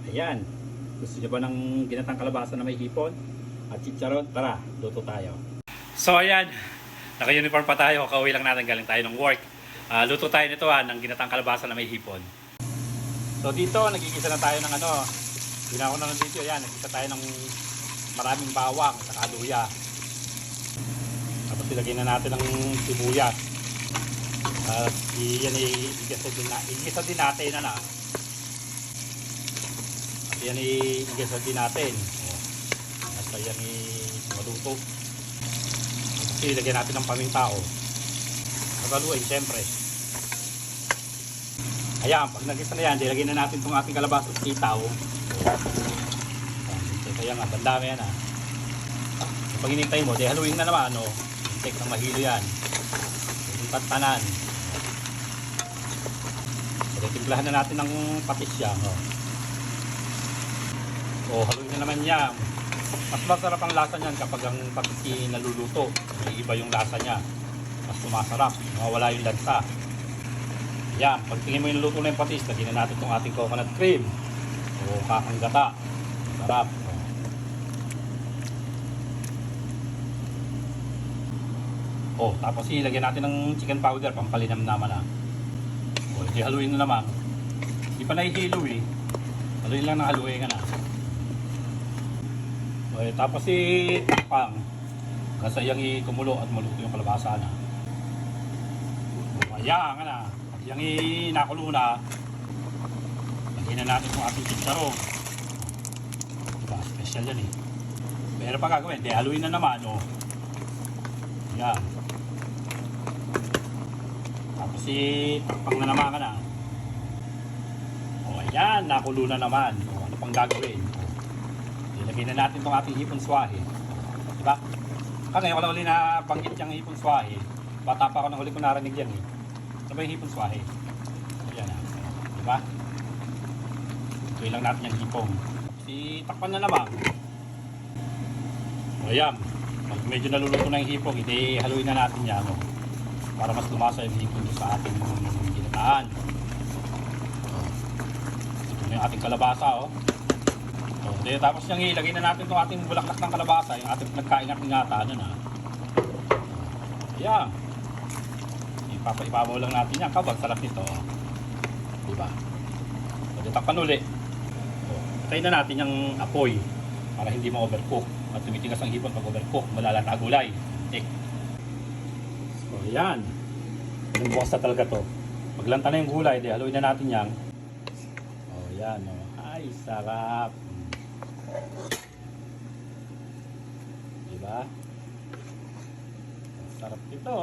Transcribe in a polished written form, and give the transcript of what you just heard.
Ayan. Gusto nyo ba ng ginatang kalabasa na may hipon? At chicharon? Tara, luto tayo. So ayan, naka-uniform pa tayo. Kauwi lang natin, galing tayo ng work. Luto tayo nito ng ginatang kalabasa na may hipon. So dito, nagigisa na tayo ng ginawa ko na ng dito. Ayan, nagigisa tayo ng maraming bawang sa luya. Tapos ilagay na natin ng sibuyas. Yan igisa din natin na. At yan igisa din natin. At yan maluto. Tapos ilagay natin ng paminta. Magaluin syempre. Ayan, pag nagisa na yan, ilagay na natin itong ating kalabasa at sitaw. Kaya nga, bandami yan Pag hinintay mo, haluin na naman take ng mahilo yan. Yung tatanan. Timplahan na natin ng patis yan. Haluin na naman yan. Mas masarap ang lasa niyan kapag ang patis naluluto. May iba yung lasa niya. Mas sumasarap. Mawawala yung lansa. Yan. Pag tingin mo yung luto na yung patis, lagyan na natin itong ating coconut cream. Kakang gata. Sarap. Tapos ilagyan natin ng chicken powder. Pampalinam naman Hindi haluin na naman. Hindi pa nahihilo Haluin lang na haluin ka na. Tapos takpang. Kasi yung kumulo at maluto yung kalabasa na. Ayan nga na. Pag yung nakulo na, lagyan na natin itong ating chicharon. Diba? Special yan Pero pa gagawin, hindi haluin na naman Ayan. Tapos takpang na naman ka na. Ayan, nakulo na naman. Ano pang gagawin? Ilagay na natin itong ating hipon swahe. Diba? Ngayon ko lang uli na banggit yung hipon swahe. Bata pa ako nang uli ko narinig yan Ano ba yung hipon swahe? Ayan Diba? Ituloy lang natin yung hipong. Takpan na naman. Ayan. Pag medyo naluluto na yung hipong, haluin na natin yan para mas lumasa yung hipon sa ating ginataan. Ito na yung ating kalabasa tapos yung ilagay na natin itong ating bulaklak ng kalabasa, yung ating nagkaingat-ingatan Ayan. Ipapaibabaw lang natin yan. Kabag sarap nito diba? Takpan uli. Patayin na natin yung apoy para hindi ma-overcook. At tumitigas ang hipon pag overcook, malalata gulay. So ayan. Bukas na talaga to. Paglanta na yung gulay, haluin na natin yan. Ayan Ay, sarap. Diba? Sarap ito